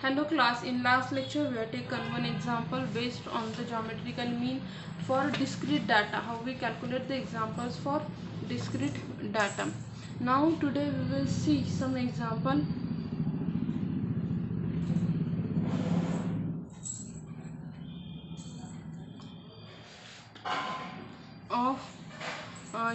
Hello class, in last lecture we have taken one example based on the geometrical mean for discrete data, how we calculate the examples for discrete data. Now today we will see some example of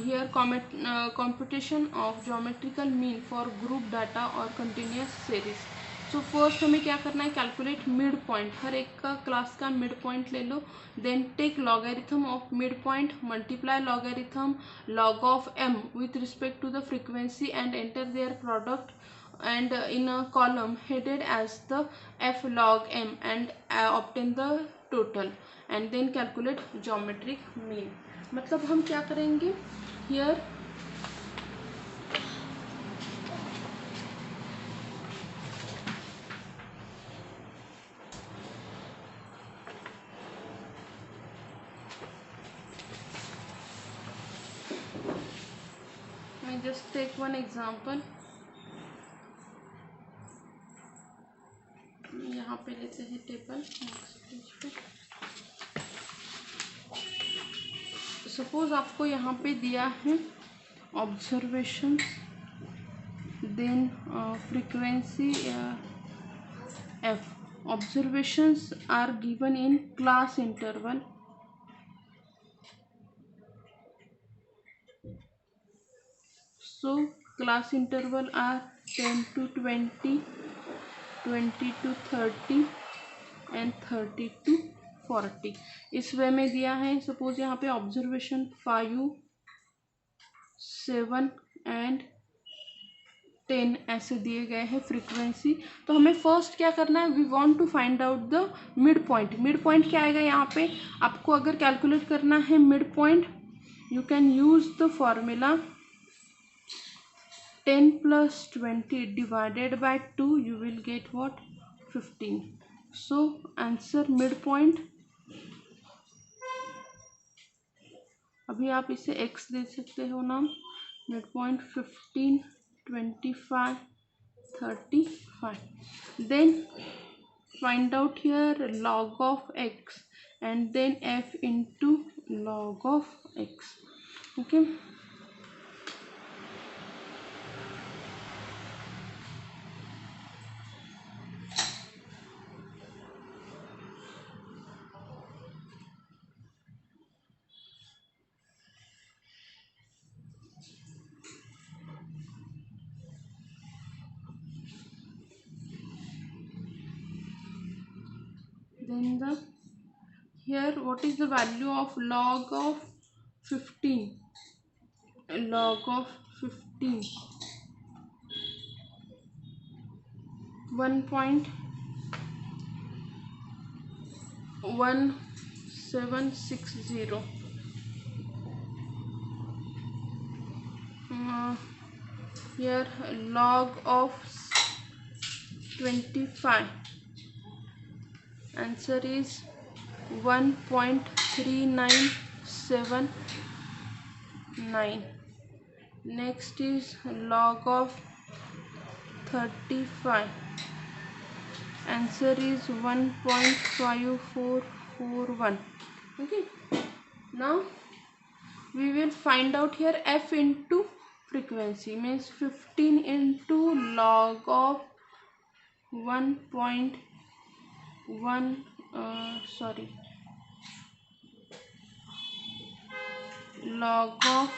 here computation of geometrical mean for group data or continuous series. So first हमें क्या करना है, calculate mid point. हर एक का class का mid point ले लो. Then take logarithm of mid point, multiply logarithm log of m with respect to the frequency and enter their product and in a column headed as the f log m and obtain the total and then calculate geometric mean. मतलब हम क्या करेंगे here I just take one example. यहाँ पे लेते हैं table. Suppose आपको यहाँ पे दिया है observation, then frequency f. Observations are given in class interval. So class interval are 10 to 20, 20 to 30 and 30 to 40. इस वे में दिया है. सपोज यहाँ पे ऑब्जर्वेशन 5, 7 एंड 10 ऐसे दिए गए हैं फ्रीक्वेंसी. तो हमें फर्स्ट क्या करना है, we want to find out the mid point. Mid point क्या आएगा यहाँ पे, आपको अगर कैलकुलेट करना है mid point, you can use the formula 10 plus 20 divided by 2, you will get what, 15. So answer midpoint, अभी आप इसे x दे सकते हो नाम, midpoint 15, 25, 35. Then find out here log of x and then f into log of x. Okay. Then the here what is the value of log of 15? Log of 15 1.1760. Here log of 25, answer is 1.3979. Next is log of 35, answer is 1.5441. Okay, now we will find out here f into frequency, means 15 into log of 1.1 log of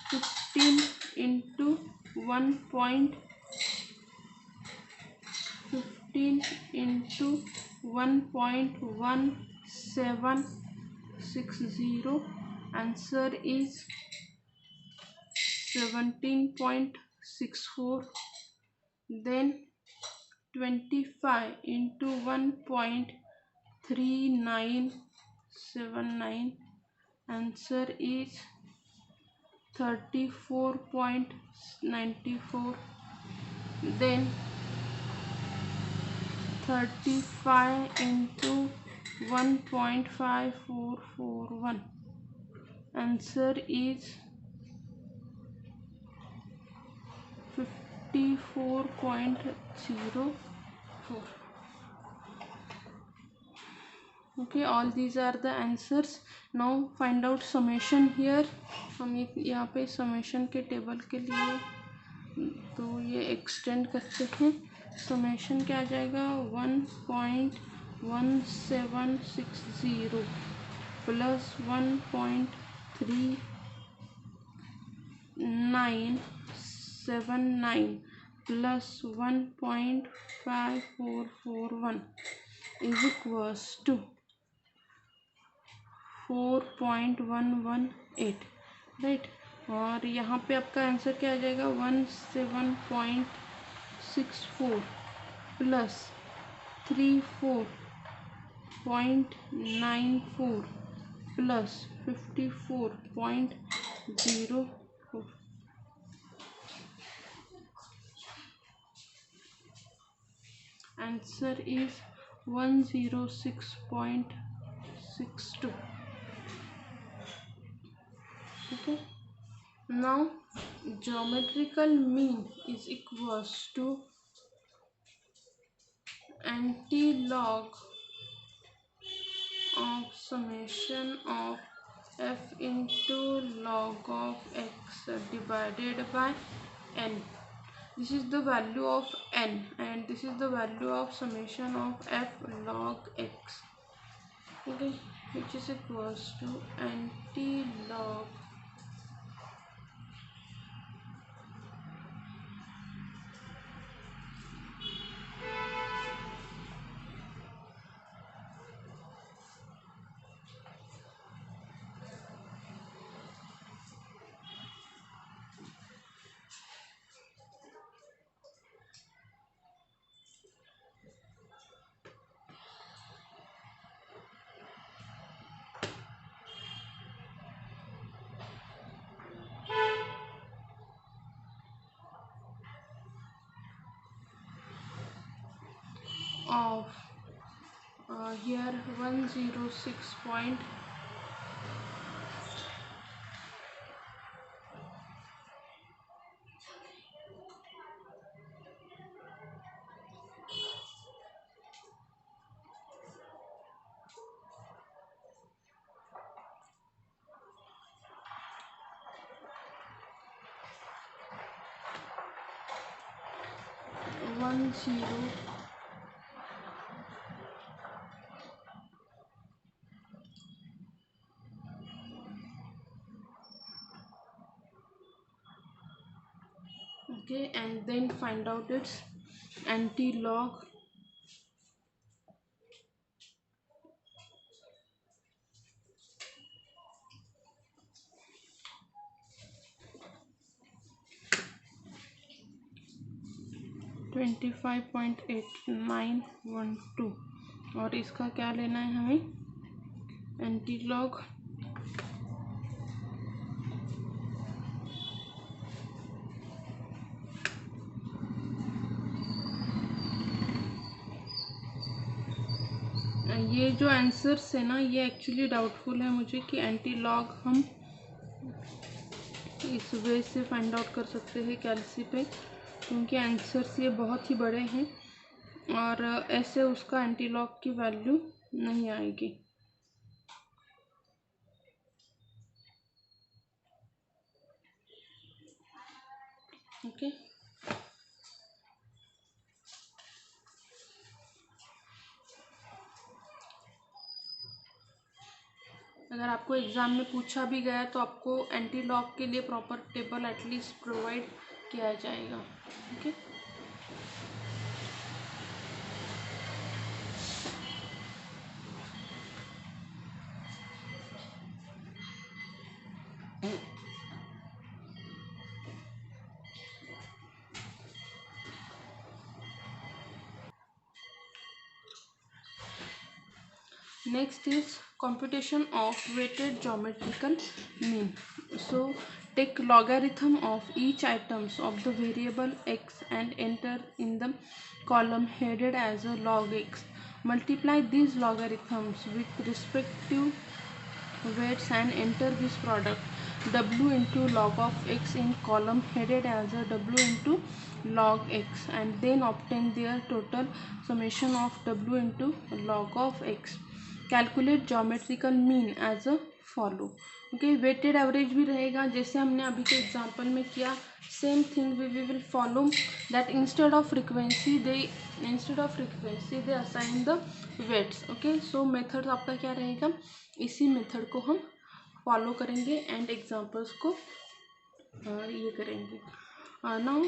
15 into 1.15 into 1.1760, answer is 17.64. Then 25 into 1.3979, answer is 34.94. Then 35 into 1.5441, answer is 54.0. 4. Okay, all these are the answers. Now find out summation here. हम यहाँ पे summation के table के लिए तो ये extend करते हैं. समेशन क्या आ जाएगा 1.1760 plus 1.3979 plus 1.5441 is equals to 4.118, right. और यहाँ पे आपका आंसर क्या आ जाएगा 17.64 plus 34.94 plus 54.04. Answer is 106.62. Okay, now geometrical mean is equals to anti-log of summation of f into log of x divided by n. This is the value of n and this is the value of summation of f log x. Okay, which is equals to anti-log of here 106 point 10. Okay, and then find out its anti-log. $25.8912 और इसका क्या लेना है हमें anti-log ये जो answers है ना ये एक्चुअली डाउटफुल है मुझे कि एंटी-लॉग हम इस वे से फाइंड आउट कर सकते हैं कैलसी पे क्योंकि आंसर्स ये बहुत ही बड़े हैं और ऐसे उसका एंटी-लॉग की वैल्यू नहीं आएगी. ओके अगर आपको एग्ज़ाम में पूछा भी गया तो आपको एंटी-लॉग के लिए प्रॉपर टेबल एटलीस्ट प्रोवाइड किया जाएगा. Okay next is computation of weighted geometrical mean. So take logarithm of each items of the variable x and enter in the column headed as a log x. Multiply these logarithms with respective weights and enter this product. w into log of x in column headed as a w into log x, and then obtain their total summation of w into log of x. Calculate geometrical mean as a follow. Okay, weighted average भी रहेगा जैसे हमने अभी के example में किया. Same thing we will follow that instead of frequency they assign the weights. Okay, so method आपका क्या रहेगा, इसी मेथड को हम फॉलो करेंगे एंड एग्जांपल्स को ये करेंगे. Now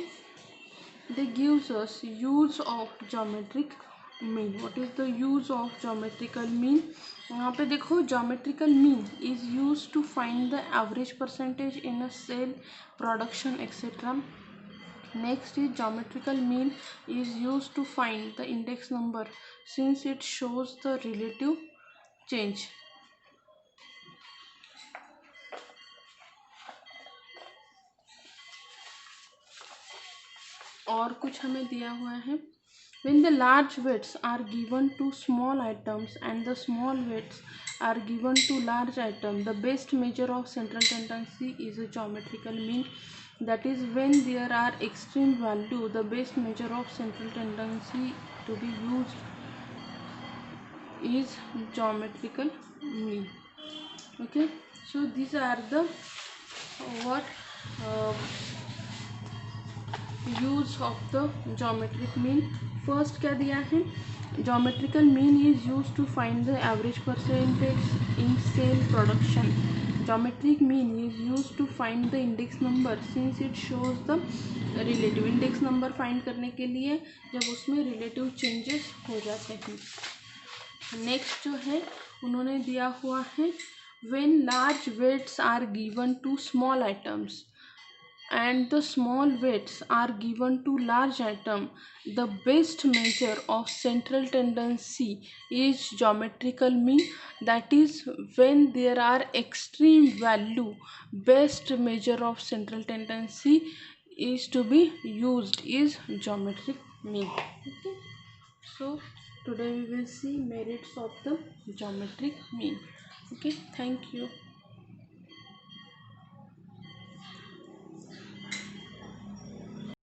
they gives us use of geometric mean. What is the use of geometrical mean. यहाँ पे देखो, geometrical mean is use to find the average percentage in a sale production etcetera. Next is geometrical mean is used to find the index number since it shows the relative change. और कुछ हमें दिया हुआ है. When the large weights are given to small items and the small weights are given to large items, the best measure of central tendency is a geometrical mean. That is, when there are extreme value, the best measure of central tendency to be used is geometrical mean. Okay, so these are the use of the geometric mean. First क्या दिया है, geometrical mean is use to find the average percentage in sale production. Geometric mean is use to find the index number since it shows the relative. Index number find करने के लिए जब उसमें relative changes हो जाते हैं. Next जो है उन्होंने दिया हुआ है, when large weights are given to small items and the small weights are given to large item, the best measure of central tendency is geometrical mean. That is, when there are extreme value, best measure of central tendency is to be used is geometric mean. Okay, so today we will see merits of the geometric mean. Okay, thank you.